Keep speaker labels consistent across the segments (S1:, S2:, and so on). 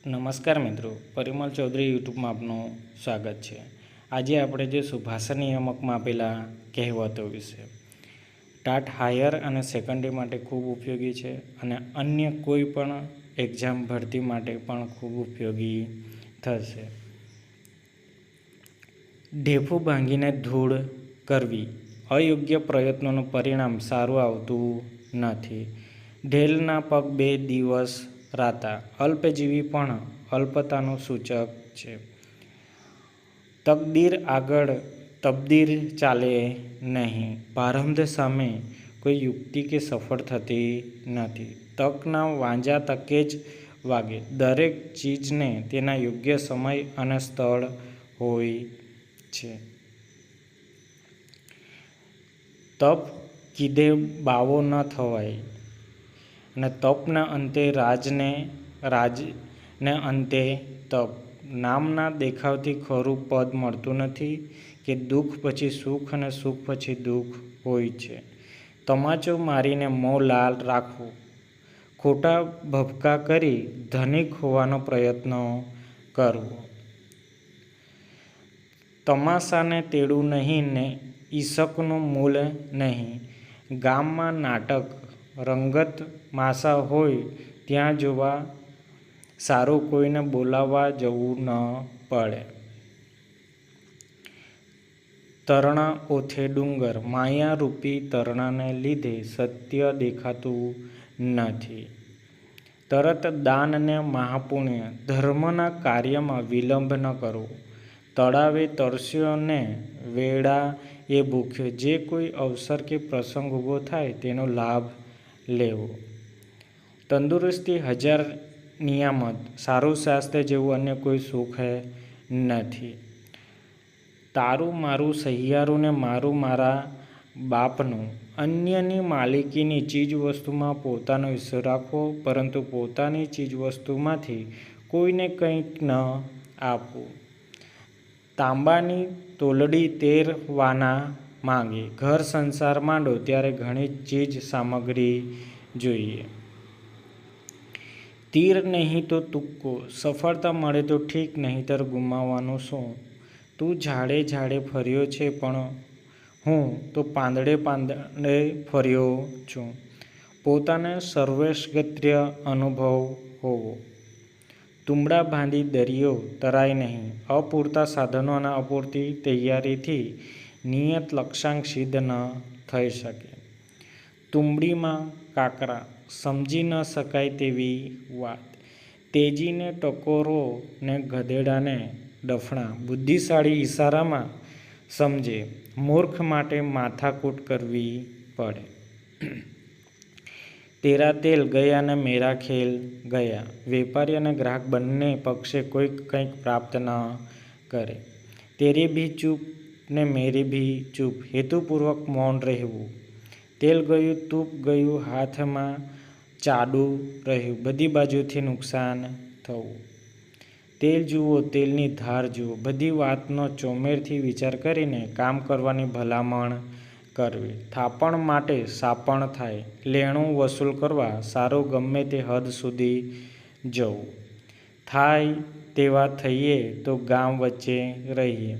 S1: નમસ્કાર મિત્રો, પરિમલ ચૌધરી યુટ્યુબમાં આપનું સ્વાગત છે। આજે આપણે જોઈશું ભાષા નિયામકમાં આપેલા કહેવતો વિશે। ટાટ હાયર અને સેકન્ડરી માટે ખૂબ ઉપયોગી છે અને અન્ય કોઈ પણ એક્ઝામ ભરતી માટે પણ ખૂબ ઉપયોગી થશે। ઢેફું ભાંગીને ધૂળ કરવી, અયોગ્ય પ્રયત્નોનું પરિણામ સારું આવતું નથી। ઢેલના પગ બે દિવસ રાતા, અલ્પજીવી પણ અલ્પતાનું સૂચક છે। તકદીર આગળ તબદીર ચાલે નહીં, પ્રારબ્ધ સામે કોઈ યુક્તિ કે સફળ થતી નથી। તકના વાંજા તકે જ વાગે, દરેક ચીજને તેના યોગ્ય સમય અને સ્થળ હોય છે। તપ કીધે બાવો ન થવાય અને તપના અંતે રાજને અંતે તપ। નામના દેખાવથી ખરું પદ મળતું નથી કે દુઃખ પછી સુખ અને સુખ પછી દુઃખ હોય છે। તમાચો મારીને મોં લાલ રાખવું, ખોટા ભભકા કરી ધનિક હોવાનો પ્રયત્ન કરવો। તમાશાને તેડું નહીં ને ઈશકનું મૂલ નહીં, ગામમાં નાટક રંગત માસા હોય ત્યાં જોવા, સારું કોઈને બોલાવવા જવું ન પડે। તરણા ઓથે ડુંગર, માયા રૂપી તરણાને લીધે સત્ય દેખાતું નથી। તરત દાન ને મહાપુણ્ય, ધર્મના કાર્યમાં વિલંબ ન કરવો। તળાવે તરસ્યો ને વેળાએ ભૂખ્યો, જે કોઈ અવસર કે પ્રસંગ ઊભો થાય તેનો લાભ લેવો। તંદુરસ્તી હજાર નિયામત, સારું સ્વાસ્થ્ય જેવું અન્ય કોઈ સુખ નથી। તારું મારું સહિયારું ને મારું મારા બાપનું, અન્યની માલિકીની ચીજવસ્તુમાં પોતાનો હિસ્સો રાખવો, પરંતુ પોતાની ચીજવસ્તુમાંથી કોઈને કંઈક ન આપવું। તાંબાની તોલડી તેરવાના માંગે, ઘર સંસાર માંડો ત્યારે ઘણી ચીજ સામગ્રી જોઈએ। તીર નહીં તો તુક્કો, સફળતા મળે તો ઠીક, નહીંતર ગુમાવવાનું શું। તું ઝાડે ઝાડે ફર્યો છે પણ હું તો પાંદડે પાંદડે ફર્યો છું। પોતાને સર્વૈશ્વર્ય અનુભવ હોવો, તુંબડા બાંધી દરિયો તરાય નહીં। અપૂરતા સાધનો અને અપૂરતી તૈયારીથી નિયત લક્ષ્યાંક સિદ્ધ ન થઈ શકે। તુંબડીમાં કાંકરા, સમજી ન શકાય તેવી વાત। તેજીને ટકોરો ને ગધેડાને ડફણા, બુદ્ધિશાળી ઈશારામાં સમજે, મૂર્ખ માટે માથાકૂટ કરવી પડે। તેરા તેલ ગયા ને મેરા ખેલ ગયા, વેપારી અને ગ્રાહક બંને પક્ષે કોઈ કંઈક પ્રાપ્ત ન કરે। તેરી ભી ચૂપ ને મેરી ભી ચૂપ, હેતુપૂર્વક મૌન રહેવું। તેલ ગયું તુપ ગયું, હાથમાં ચાડું રહ્યું, બધી બાજુથી નુકસાન થવું। તેલ જુઓ તેલની ધાર જુઓ, બધી વાતનો ચોમેરથી વિચાર કરીને કામ કરવાની ભલામણ કરવી। થાપણ માટે સાપણ થાય, લેણું વસૂલ કરવા સારું ગમે તે હદ સુધી જવું। થાય તેવા થઈએ તો ગામ વચ્ચે રહીએ,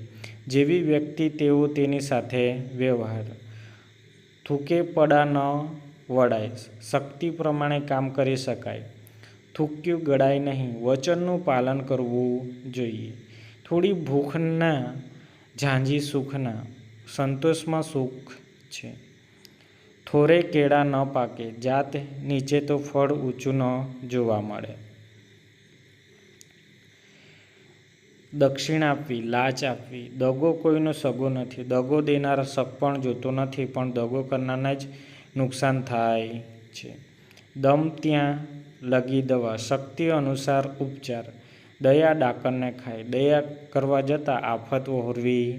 S1: જેવી વ્યક્તિ તેવો તેની સાથે વ્યવહાર। થૂકે પડા ન વળાય, શક્તિ પ્રમાણે કામ કરી શકાય। થૂક્યું ગળાય નહીં, વચનનું પાલન કરવું જોઈએ। થોડી ભૂખના ઝાંઝી સુખના, સંતોષમાં સુખ છે। થોરે કેળા ન પાકે, જાત નીચે તો ફળ ઊંચું ન જોવા મળે। દક્ષિણા આપવી, લાંચ આપવી, દગો કોઈનો સગો નથી। દગો દેનાર શક પણ જોતો નથી, પણ દગો કરનારને જ નુકસાન થાય છે। દમ ત્યાં લગી દવા, શક્તિ અનુસાર ઉપચાર। દયા ડાકરને ખાય, દયા કરવા જતાં આફત વહોરવી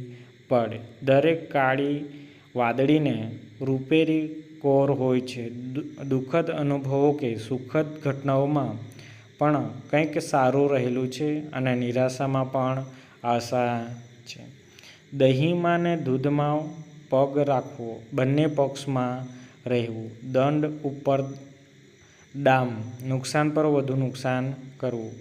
S1: પડે। દરેક કાળી વાદળીને રૂપેરી કોર હોય છે। દુઃખદ અનુભવો કે સુખદ ઘટનાઓમાં પણ કંઈક સારું રહેલું છે અને નિરાશામાં પણ આશા છે। દહીંમાં ને દૂધમાં પગ રાખવો, બંને પક્ષમાં રહેવું। દંડ ઉપર ડામ, નુકસાન પર વધુ નુકસાન કરવું,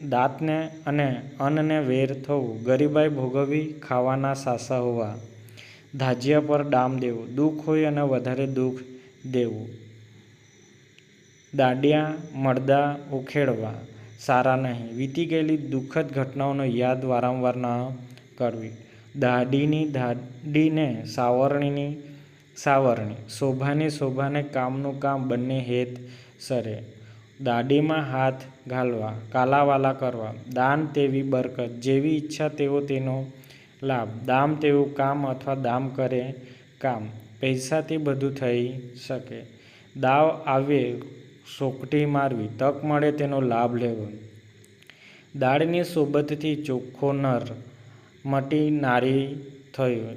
S1: દાંતને અને અન્નને વેર થવું, ગરીબાઈ ભોગવવી, ખાવાના સાસા હોવા, ધાજ્યા પર ડામ દેવું, દુઃખ હોય અને વધારે દુઃખ દેવું, દાંડિયા મળદા ઉખેડવા સારા નહીં, વીતી ગયેલી દુઃખદ ઘટનાઓનો યાદ વારંવાર ન કરવી, દાઢીની દાઢીને સાવરણીની સાવરણી, શોભાની શોભાને કામનું કામ બંને હેત સરે, દાઢીમાં હાથ ઘાલવા, કાલાવાલા કરવા, દાન તેવી બરકત, જેવી ઈચ્છા તેવો તેનો લાભ, દામ તેવું કામ અથવા દામ કરે કામ, પૈસાથી બધું થઈ શકે, દાવ આવે સોકટી મારવી, તક મળે તેનો લાભ લેવો, દાળની સોબતથી ચોખ્ખો નર, મટી નારી થયો,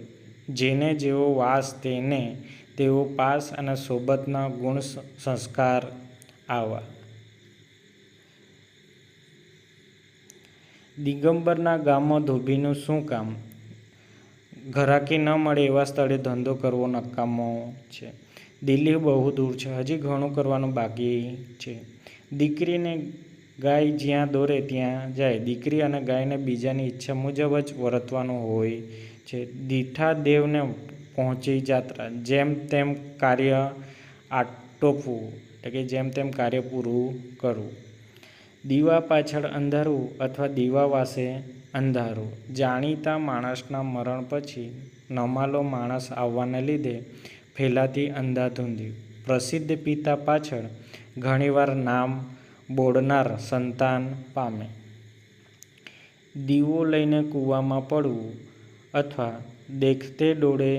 S1: જેને જેવો વાસ તેને તેવો પાસ અને સોબતના ગુણ સંસ્કાર આવા. દિગંબરના ગામમાં ધોબીનું શું કામ? ઘરાકી ન મળે એવા સ્થળે ધંધો કરવો નકામો છે. દિલ્હી બહુ દૂર છે, હજી ઘણું કરવાનું બાકી છે. દીકરીને ગાય જ્યાં દોરે ત્યાં જાય. દીકરી અને ગાયને બીજાની ઈચ્છા મુજબ જ વર્તવાનું હોય છે. દીઠા દેવને પહોંચી જાત્રા, જેમ તેમ કાર્ય આટોપવું, એટલે કે જેમ તેમ કાર્ય પૂરું કરવું. દીવા પાછળ અંધારું અથવા દીવા વાસે અંધારું. જાણીતા માણસના મરણ પછી નમાલો માણસ આવવાને લીધે ફેલાતી અંધાધૂંધી. પ્રસિદ્ધ પિતા પાછળ ઘણીવાર નામ બોળનાર સંતાન પામે. દીવો લઈને કૂવામાં પડવું અથવા દેખતે ડોળે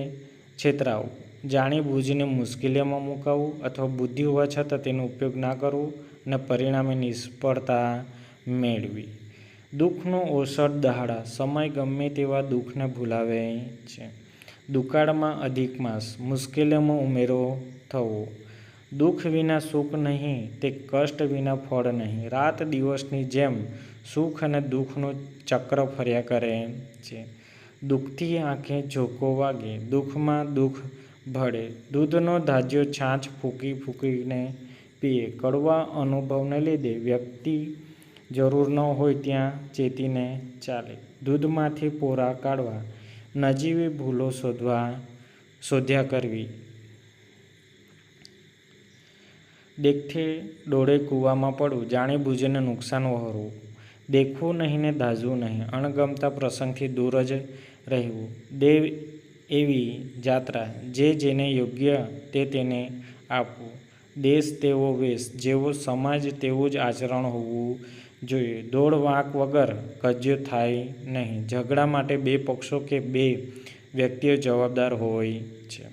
S1: છેતરાવું. જાણી બૂજીને મુશ્કેલીઓમાં મુકાવું અથવા બુદ્ધિ હોવા છતાં તેનો ઉપયોગ ના કરવો અને પરિણામે નિષ્ફળતા મેળવી. દુઃખનો ઓસડ દહાડા. સમય ગમે તેવા દુઃખને ભૂલાવે છે. દુકાળમાં અધિક માસ. મુશ્કેલીઓમાં ઉમેરો થવો. દુઃખ વિના સુખ નહીં, તે કષ્ટ વિના ફળ નહીં. રાત દિવસની જેમ સુખ અને દુઃખનું ચક્ર ફર્યા કરે છે. દુઃખથી આંખે ઝોકો વાગે, દુઃખમાં દુઃખ ભળે. દૂધનો ધાજ્યો છાશ ફૂંકી ફૂંકીને પીએ. કડવા અનુભવને લીધે વ્યક્તિ જરૂર ન હોય ત્યાં ચેતીને ચાલે. દૂધમાંથી પોરા કાઢવા, નજીવી ભૂલો શોધ્યા કરવી. દેખતે ડોળે કૂવામાં પડવું, જાણી બૂજીને નુકસાન વહોરવું. દેખવું નહીં ને દાઝવું નહીં. અણગમતા પ્રસંગથી દૂર જ રહેવું. દેવ એવી જાત્રા, જે જેને યોગ્ય તે તેને આપવું. દેશ તેવો વેશ, જેવો સમાજ તેવું જ આચરણ હોવું જોઈએ. દોડ વાંક વગર કજ્જો થાય નહીં. ઝઘડા માટે બે પક્ષો કે બે વ્યક્તિઓ જવાબદાર હોય છે.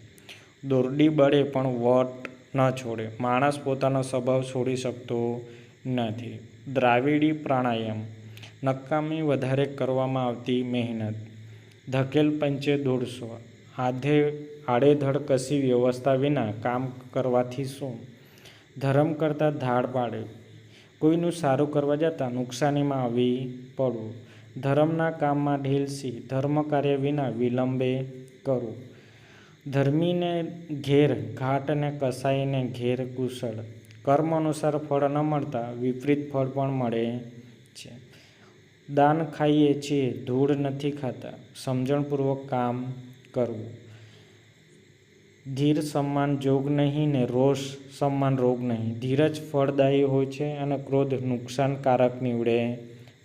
S1: દોરડી બળે પણ વટ ન છોડે. માણસ પોતાનો સ્વભાવ છોડી શકતો નથી. દ્રાવિડી પ્રાણાયામ. નકામી વધારે કરવામાં આવતી મહેનત. ધકેલ પંચે દોઢસો. આડેધડ કશી વ્યવસ્થા વિના કામ કરવાથી શું? ધર્મ કરતાં ધાડ પાડે. કોઈનું સારું કરવા જતાં નુકસાનીમાં આવી પડવું. ધર્મના કામમાં ઢીલસી. ધર્મ કાર્ય વિના વિલંબે કરવું. ધર્મીને ઘેર ઘાટ અને કસાઈને ઘેર કુશળ. કર્મ અનુસાર ફળ ન મળતા વિપરીત ફળ પણ મળે છે. દાન ખાઈએ છીએ, ધૂળ નથી ખાતા. સમજણપૂર્વક કામ કરવું. ધીર સન્માન જોગ નહીં ને રોષ સન્માન રોગ નહીં. ધીરજ ફળદાયી હોય છે અને ક્રોધ નુકસાનકારક નીવડે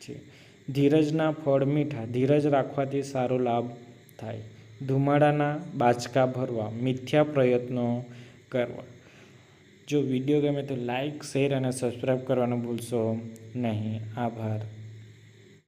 S1: છે. ધીરજના ફળ મીઠા. ધીરજ રાખવાથી સારો લાભ થાય. ધુમાડાના બાચકા ભરવા. મિથ્યા પ્રયત્નો કરવા. જો વિડીયો ગમે તો લાઈક, શેર અને સબસ્ક્રાઈબ કરવાનું ભૂલશો નહીં. આભાર.